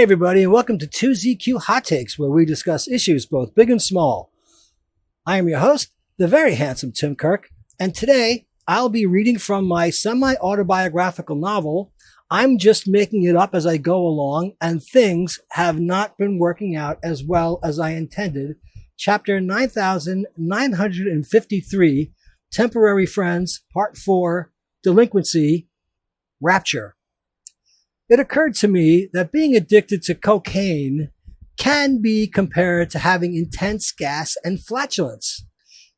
everybody, and welcome to 2ZQ Hot Takes, where we discuss issues both big and small. I am your host, the very handsome Tim Kirk, and today I'll be reading from my semi-autobiographical novel, I'm Just Making It Up As I Go Along, and Things Have Not Been Working Out As Well As I Intended, Chapter 9953, Temporary Friends, Part 4, Delinquency, Rapture. It occurred to me that being addicted to cocaine can be compared to having intense gas and flatulence.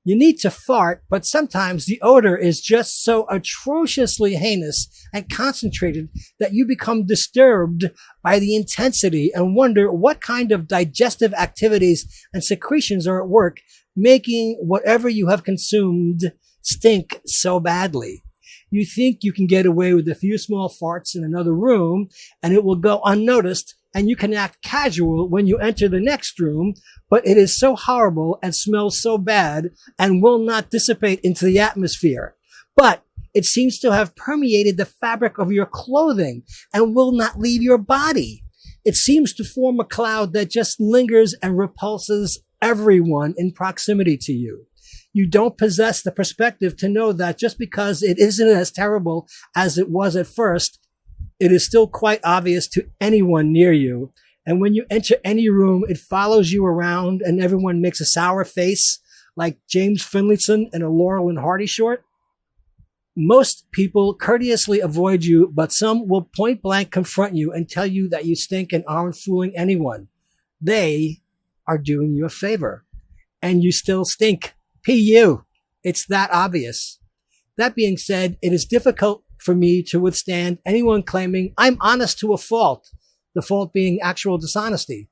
You need to fart, but sometimes the odor is just so atrociously heinous and concentrated that you become disturbed by the intensity and wonder what kind of digestive activities and secretions are at work, making whatever you have consumed stink so badly. You think you can get away with a few small farts in another room and it will go unnoticed, and you can act casual when you enter the next room, but it is so horrible and smells so bad and will not dissipate into the atmosphere. But it seems to have permeated the fabric of your clothing and will not leave your body. It seems to form a cloud that just lingers and repulses everyone in proximity to you. You don't possess the perspective to know that just because it isn't as terrible as it was at first, it is still quite obvious to anyone near you. And when you enter any room, it follows you around and everyone makes a sour face like James Finlayson in a Laurel and Hardy short. Most people courteously avoid you, but some will point blank confront you and tell you that you stink and aren't fooling anyone. They are doing you a favor, and you still stink. P.U. It's that obvious. That being said, it is difficult for me to withstand anyone claiming I'm honest to a fault, the fault being actual dishonesty.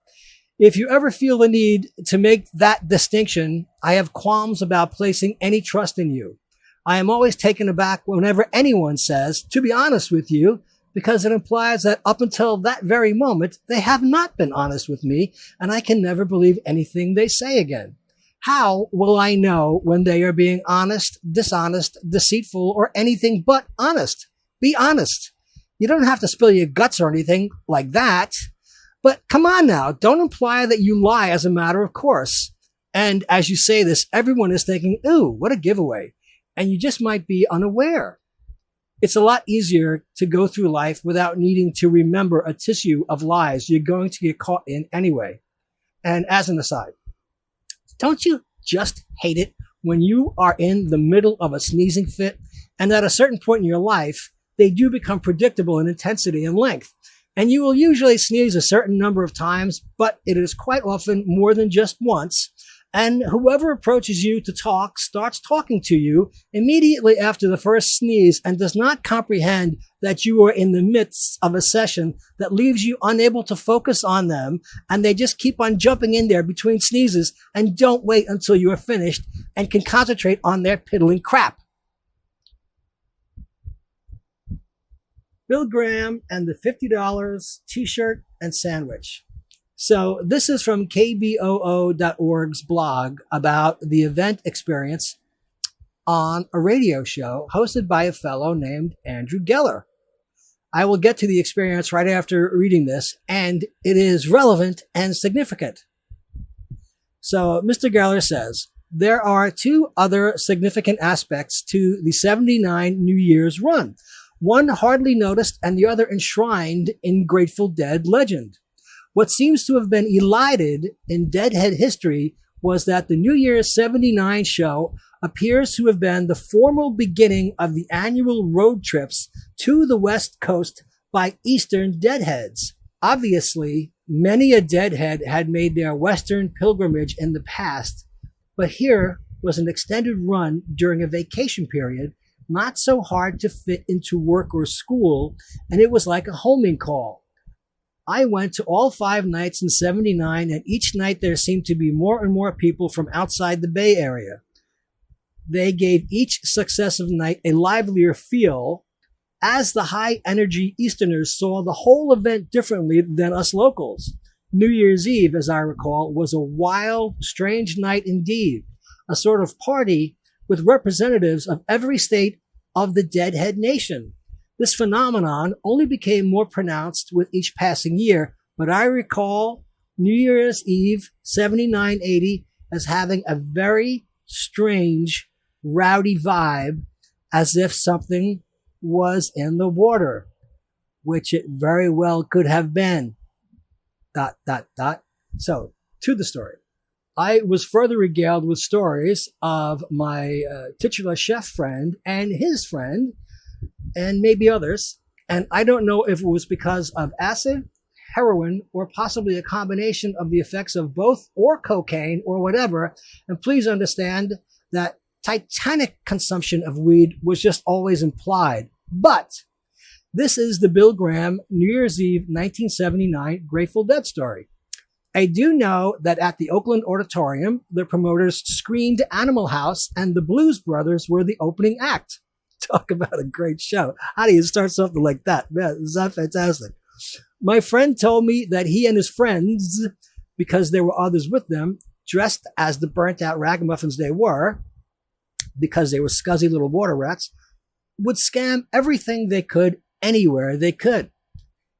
If you ever feel the need to make that distinction, I have qualms about placing any trust in you. I am always taken aback whenever anyone says, to be honest with you, because it implies that up until that very moment, they have not been honest with me, and I can never believe anything they say again. How will I know when they are being honest, dishonest, deceitful, or anything but honest? Be honest. You don't have to spill your guts or anything like that. But come on now, don't imply that you lie as a matter of course. And as you say this, everyone is thinking, ooh, what a giveaway. And you just might be unaware. It's a lot easier to go through life without needing to remember a tissue of lies you're going to get caught in anyway. And as an aside, don't you just hate it when you are in the middle of a sneezing fit and at a certain point in your life, they do become predictable in intensity and length? And you will usually sneeze a certain number of times, but it is quite often more than just once. And whoever approaches you to talk starts talking to you immediately after the first sneeze and does not comprehend that you are in the midst of a session that leaves you unable to focus on them, and they just keep on jumping in there between sneezes and don't wait until you are finished and can concentrate on their piddling crap. Bill Graham and the $50 t-shirt and sandwich. So this is from KBOO.org's blog about the event experience on a radio show hosted by a fellow named Andrew Geller. I will get to the experience right after reading this, and it is relevant and significant. So Mr. Geller says, there are two other significant aspects to the 79 New Year's run. One hardly noticed and the other enshrined in Grateful Dead legend. What seems to have been elided in Deadhead history was that the New Year's 79 show appears to have been the formal beginning of the annual road trips to the West Coast by Eastern Deadheads. Obviously, many a Deadhead had made their Western pilgrimage in the past, but here was an extended run during a vacation period, not so hard to fit into work or school, and it was like a homing call. I went to all 5 nights in 79, and each night there seemed to be more and more people from outside the Bay Area. They gave each successive night a livelier feel, as the high-energy Easterners saw the whole event differently than us locals. New Year's Eve, as I recall, was a wild, strange night indeed, a sort of party with representatives of every state of the Deadhead Nation. This phenomenon only became more pronounced with each passing year, but I recall New Year's Eve 79-80 as having a very strange, rowdy vibe, as if something was in the water, which it very well could have been. ... So, to the story. I was further regaled with stories of my titular chef friend and his friend, and maybe others. And I don't know if it was because of acid, heroin, or possibly a combination of the effects of both, or cocaine, or whatever. And please understand that titanic consumption of weed was just always implied. But this is the Bill Graham New Year's Eve 1979 Grateful Dead story. I do know that at the Oakland Auditorium, the promoters screened Animal House and the Blues Brothers were the opening act. Talk about a great show. How do you start something like that? Man, is that fantastic? My friend told me that he and his friends, because there were others with them, dressed as the burnt out ragamuffins they were, because they were scuzzy little water rats, would scam everything they could anywhere they could.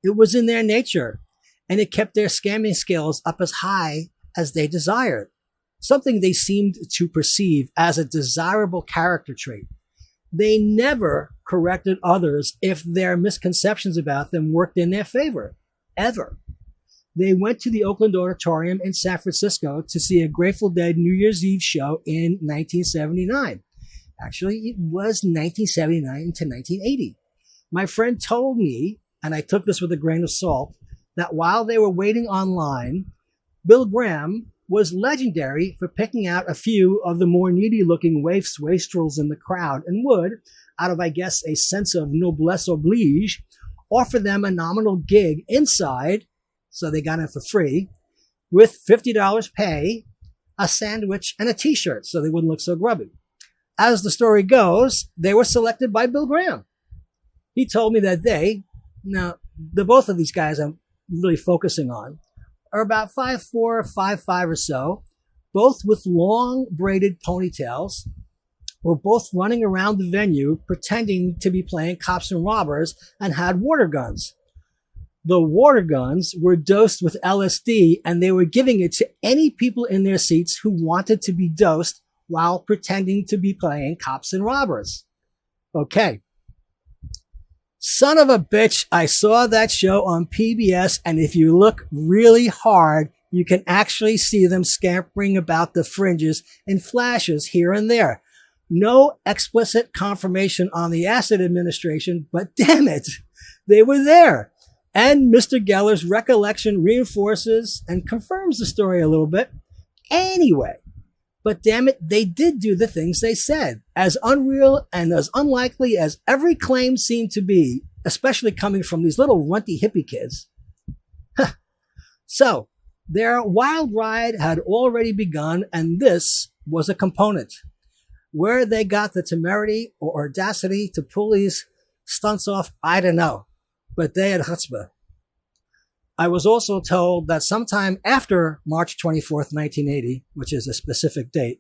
It was in their nature, and it kept their scamming skills up as high as they desired, something they seemed to perceive as a desirable character trait. They never corrected others if their misconceptions about them worked in their favor, ever. They went to the Oakland Auditorium in San Francisco to see a Grateful Dead New Year's Eve show in 1979. Actually, it was 1979 to 1980. My friend told me, and I took this with a grain of salt, that while they were waiting online, Bill Graham was legendary for picking out a few of the more needy-looking wastrels in the crowd and would, out of, I guess, a sense of noblesse oblige, offer them a nominal gig inside, so they got in for free, with $50 pay, a sandwich, and a t-shirt, so they wouldn't look so grubby. As the story goes, they were selected by Bill Graham. He told me that the both of these guys I'm really focusing on, are about 5'4", 5'5" or so, both with long braided ponytails, were both running around the venue pretending to be playing cops and robbers and had water guns. The water guns were dosed with LSD and they were giving it to any people in their seats who wanted to be dosed while pretending to be playing cops and robbers. Okay. Son of a bitch, I saw that show on PBS, and if you look really hard, you can actually see them scampering about the fringes in flashes here and there. No explicit confirmation on the acid administration, but damn it, they were there. And Mr. Geller's recollection reinforces and confirms the story a little bit. Anyway, but damn it, they did do the things they said, as unreal and as unlikely as every claim seemed to be, especially coming from these little runty hippie kids. So, their wild ride had already begun, and this was a component. Where they got the temerity or audacity to pull these stunts off, I don't know, but they had chutzpah. I was also told that sometime after March 24th, 1980, which is a specific date,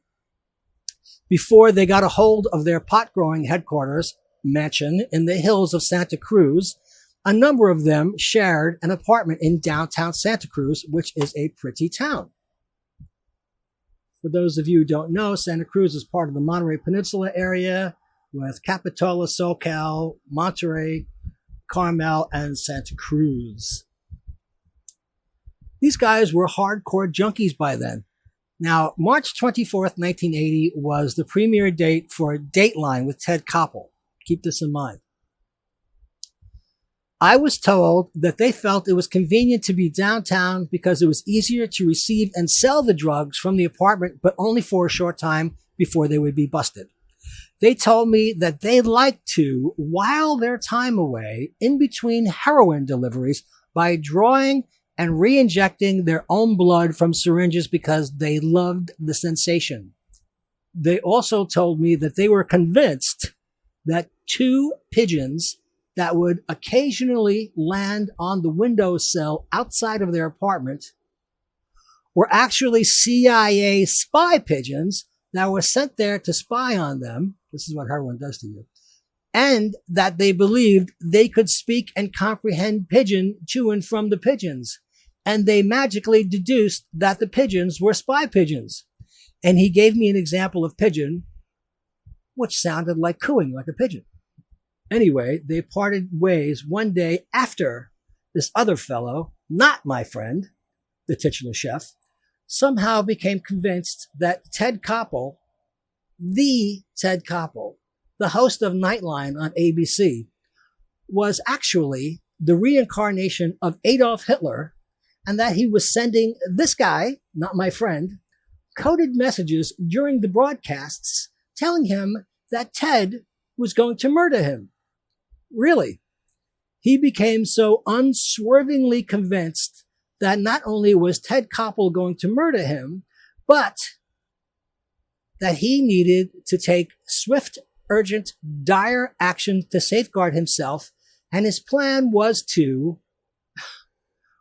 before they got a hold of their pot-growing headquarters mansion in the hills of Santa Cruz, a number of them shared an apartment in downtown Santa Cruz, which is a pretty town. For those of you who don't know, Santa Cruz is part of the Monterey Peninsula area with Capitola, SoCal, Monterey, Carmel, and Santa Cruz. These guys were hardcore junkies by then. Now, March 24th, 1980 was the premiere date for Dateline with Ted Koppel. Keep this in mind. I was told that they felt it was convenient to be downtown because it was easier to receive and sell the drugs from the apartment, but only for a short time before they would be busted. They told me that they liked to while their time away in between heroin deliveries by drawing and re-injecting their own blood from syringes because they loved the sensation. They also told me that they were convinced that 2 pigeons that would occasionally land on the windowsill outside of their apartment were actually CIA spy pigeons that were sent there to spy on them. This is what heroin does to you. And that they believed they could speak and comprehend pigeon to and from the pigeons. and they magically deduced that the pigeons were spy pigeons. And he gave me an example of pigeon, which sounded like cooing like a pigeon. Anyway, they parted ways one day after this other fellow, not my friend, the titular chef, somehow became convinced that Ted Koppel, the Ted Koppel, the host of Nightline on ABC, was actually the reincarnation of Adolf Hitler, and that he was sending this guy, not my friend, coded messages during the broadcasts telling him that Ted was going to murder him. Really, he became so unswervingly convinced that not only was Ted Koppel going to murder him, but that he needed to take swift, urgent, dire action to safeguard himself, and his plan was to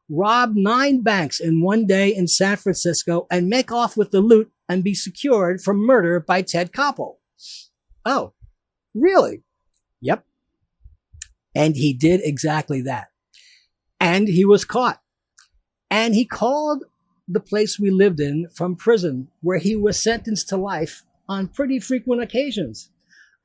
rob 9 banks in one day in San Francisco and make off with the loot and be secured from murder by Ted Koppel. Oh, really? Yep. And he did exactly that. And he was caught. And he called the place we lived in from prison, where he was sentenced to life on pretty frequent occasions.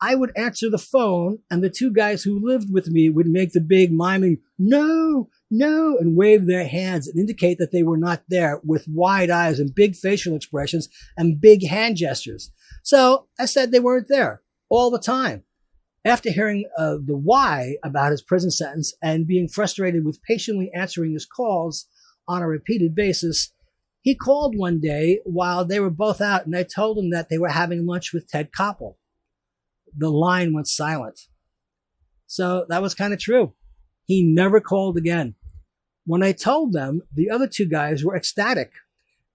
I would answer the phone, and the 2 guys who lived with me would make the big miming, no, no, and wave their hands and indicate that they were not there with wide eyes and big facial expressions and big hand gestures. So I said they weren't there all the time. After hearing the why about his prison sentence and being frustrated with patiently answering his calls on a repeated basis, he called one day while they were both out, and I told him that they were having lunch with Ted Koppel. The line went silent. So that was kind of true. He never called again. When I told them, the other 2 guys were ecstatic.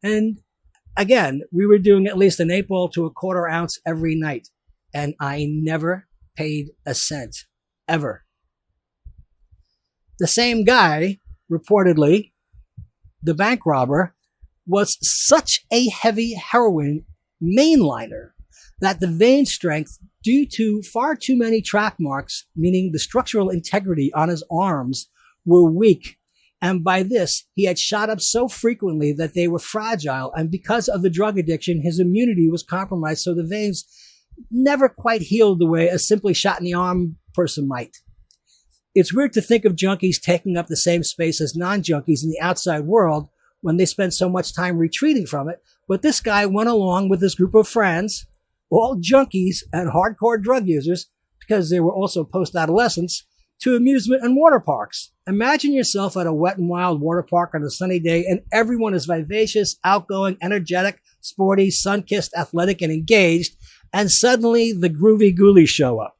And again, we were doing at least an 8-ball to a quarter ounce every night. And I never paid a cent, ever. The same guy, reportedly, the bank robber, was such a heavy heroin mainliner that the vein strength, due to far too many track marks, meaning the structural integrity on his arms, were weak. And by this, he had shot up so frequently that they were fragile. And because of the drug addiction, his immunity was compromised, so the veins never quite healed the way a simply shot in the arm person might. It's weird to think of junkies taking up the same space as non-junkies in the outside world when they spend so much time retreating from it. But this guy went along with this group of friends, all junkies and hardcore drug users, because they were also post-adolescents, to amusement and water parks. Imagine yourself at a wet and wild water park on a sunny day, and everyone is vivacious, outgoing, energetic, sporty, sun-kissed, athletic, and engaged, and suddenly the groovy ghoulies show up.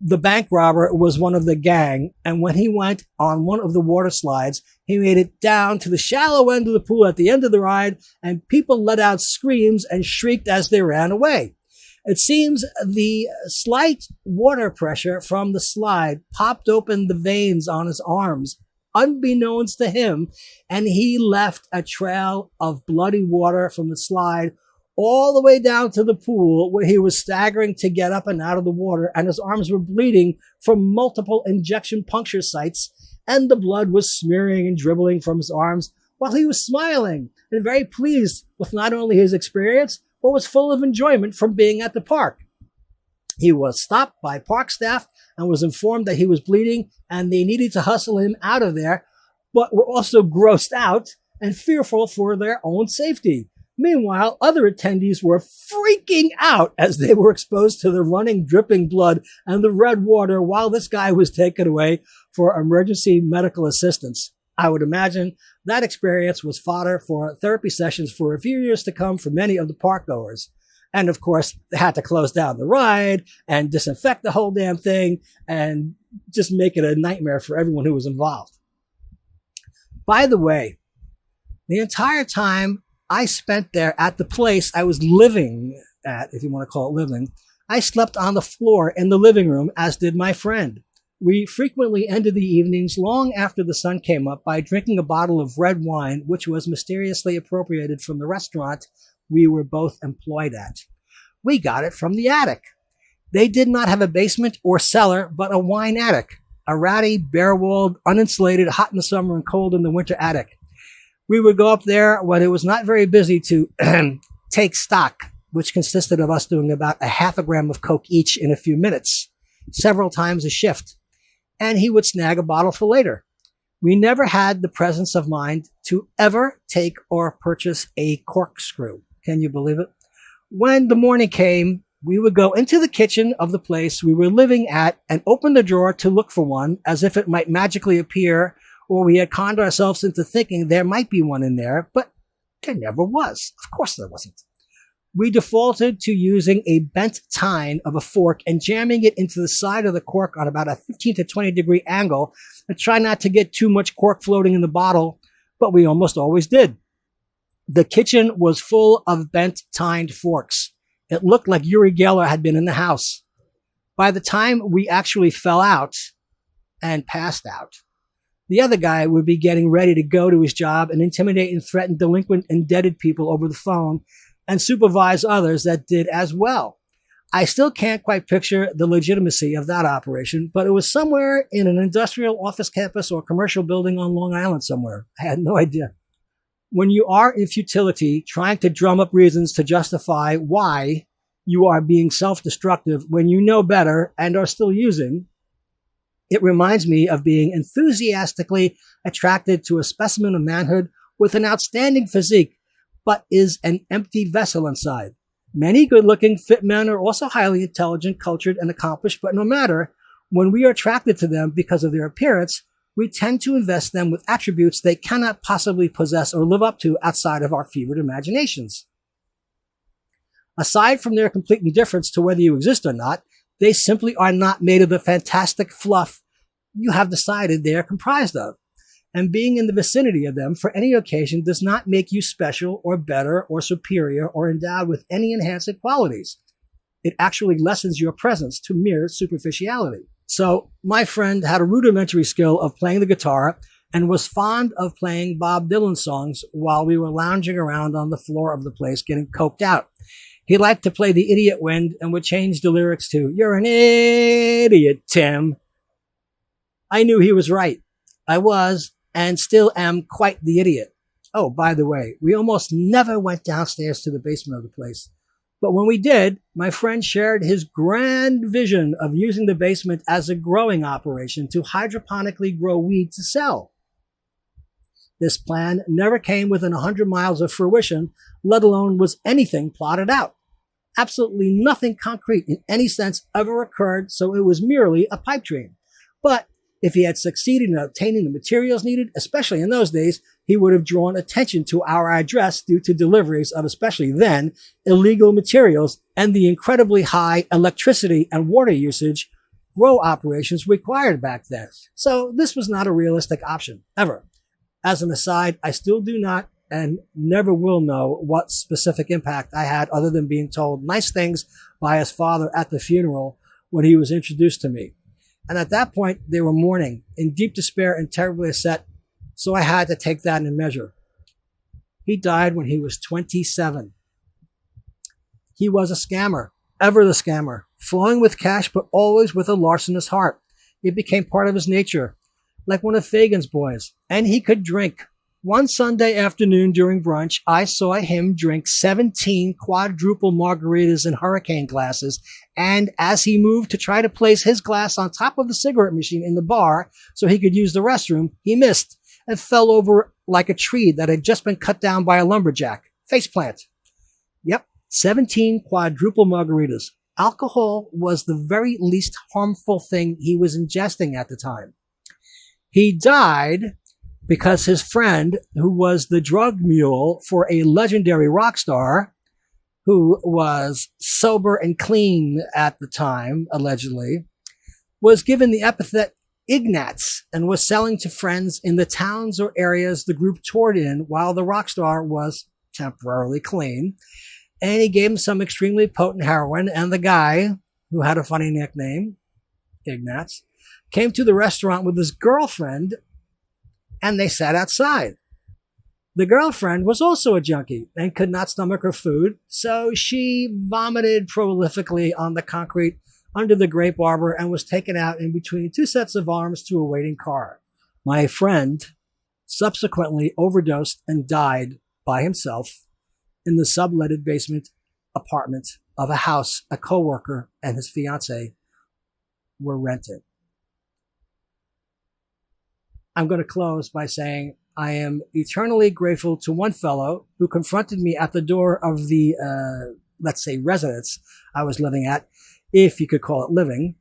The bank robber was one of the gang, and when he went on one of the water slides, he made it down to the shallow end of the pool at the end of the ride, and people let out screams and shrieked as they ran away. It seems the slight water pressure from the slide popped open the veins on his arms, unbeknownst to him, and he left a trail of bloody water from the slide all the way down to the pool, where he was staggering to get up and out of the water, and his arms were bleeding from multiple injection puncture sites, and the blood was smearing and dribbling from his arms, while he was smiling and very pleased with not only his experience, but was full of enjoyment from being at the park. He was stopped by park staff and was informed that he was bleeding and they needed to hustle him out of there, but were also grossed out and fearful for their own safety. Meanwhile, other attendees were freaking out as they were exposed to the running, dripping blood and the red water while this guy was taken away for emergency medical assistance. I would imagine that experience was fodder for therapy sessions for a few years to come for many of the park goers. And of course, they had to close down the ride and disinfect the whole damn thing and just make it a nightmare for everyone who was involved. By the way, the entire time I spent there at the place I was living at, if you want to call it living, I slept on the floor in the living room, as did my friend. We frequently ended the evenings long after the sun came up by drinking a bottle of red wine, which was mysteriously appropriated from the restaurant we were both employed at. We got it from the attic. They did not have a basement or cellar, but a wine attic, a ratty, bare-walled, uninsulated, hot in the summer and cold in the winter attic. We would go up there when it was not very busy to take stock, which consisted of us doing about a half a gram of coke each in a few minutes, several times a shift. And he would snag a bottle for later. We never had the presence of mind to ever take or purchase a corkscrew. Can you believe it? When the morning came, we would go into the kitchen of the place we were living at and open the drawer to look for one as if it might magically appear, or we had conned ourselves into thinking there might be one in there, but there never was. Of course there wasn't. We defaulted to using a bent tine of a fork and jamming it into the side of the cork on about a 15 to 20 degree angle and try not to get too much cork floating in the bottle, but we almost always did. The kitchen was full of bent tined forks. It looked like Uri Geller had been in the house. By the time we actually fell out and passed out, the other guy would be getting ready to go to his job and intimidate and threaten delinquent, indebted people over the phone and supervise others that did as well. I still can't quite picture the legitimacy of that operation, but it was somewhere in an industrial office campus or commercial building on Long Island somewhere. I had no idea. When you are in futility, trying to drum up reasons to justify why you are being self-destructive when you know better and are still using, it reminds me of being enthusiastically attracted to a specimen of manhood with an outstanding physique, but is an empty vessel inside. Many good-looking, fit men are also highly intelligent, cultured, and accomplished, but no matter, when we are attracted to them because of their appearance, we tend to invest them with attributes they cannot possibly possess or live up to outside of our fevered imaginations. Aside from their complete indifference to whether you exist or not, they simply are not made of the fantastic fluff you have decided they are comprised of. And being in the vicinity of them for any occasion does not make you special or better or superior or endowed with any enhancing qualities. It actually lessens your presence to mere superficiality. So my friend had a rudimentary skill of playing the guitar and was fond of playing Bob Dylan songs while we were lounging around on the floor of the place getting coked out. He liked to play The Idiot Wind and would change the lyrics to, "You're an idiot, Tim." I knew he was right. I was and still am quite the idiot. Oh, by the way, we almost never went downstairs to the basement of the place. But when we did, my friend shared his grand vision of using the basement as a growing operation to hydroponically grow weed to sell. This plan never came within 100 miles of fruition, let alone was anything plotted out. Absolutely nothing concrete in any sense ever occurred, so it was merely a pipe dream. But if he had succeeded in obtaining the materials needed, especially in those days, he would have drawn attention to our address due to deliveries of, especially then, illegal materials and the incredibly high electricity and water usage grow operations required back then. So this was not a realistic option, ever. As an aside, I still do not and never will know what specific impact I had other than being told nice things by his father at the funeral when he was introduced to me. And at that point, they were mourning, in deep despair and terribly upset, so I had to take that in measure. He died when he was 27. He was a scammer, ever the scammer, flowing with cash but always with a larcenous heart. It became part of his nature, like one of Fagin's boys, and he could drink. One Sunday afternoon during brunch, I saw him drink 17 quadruple margaritas in hurricane glasses, and as he moved to try to place his glass on top of the cigarette machine in the bar so he could use the restroom, he missed and fell over like a tree that had just been cut down by a lumberjack. Faceplant. Yep, 17 quadruple margaritas. Alcohol was the very least harmful thing he was ingesting at the time. He died because his friend, who was the drug mule for a legendary rock star, who was sober and clean at the time, allegedly, was given the epithet Ignatz and was selling to friends in the towns or areas the group toured in while the rock star was temporarily clean. And he gave him some extremely potent heroin, and the guy, who had a funny nickname, Ignatz, came to the restaurant with his girlfriend, and they sat outside. The girlfriend was also a junkie and could not stomach her food, so she vomited prolifically on the concrete under the grape arbor and was taken out in between two sets of arms to a waiting car. My friend subsequently overdosed and died by himself in the subletted basement apartment of a house a coworker and his fiancée were renting. I'm going to close by saying I am eternally grateful to one fellow who confronted me at the door of the, let's say, residence I was living at, if you could call it living,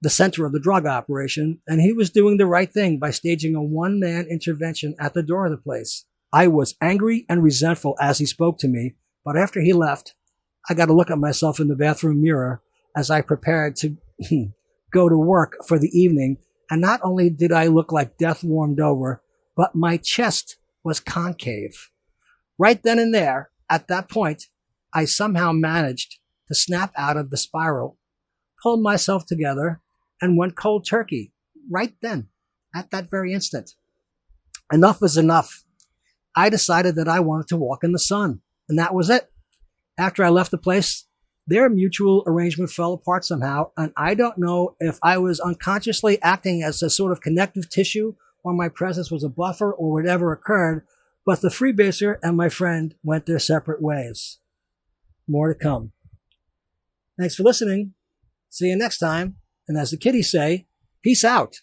the center of the drug operation, and he was doing the right thing by staging a one-man intervention at the door of the place. I was angry and resentful as he spoke to me, but after he left, I got to look at myself in the bathroom mirror as I prepared to go to work for the evening, and not only did I look like death warmed over, but my chest was concave. Right then and there, at that point, I somehow managed to snap out of the spiral, pulled myself together, and went cold turkey right then, at that very instant. Enough was enough. I decided that I wanted to walk in the sun, and that was it. After I left the place, their mutual arrangement fell apart somehow, and I don't know if I was unconsciously acting as a sort of connective tissue or my presence was a buffer or whatever occurred, but the freebaser and my friend went their separate ways. More to come. Thanks for listening. See you next time. And as the kiddies say, peace out.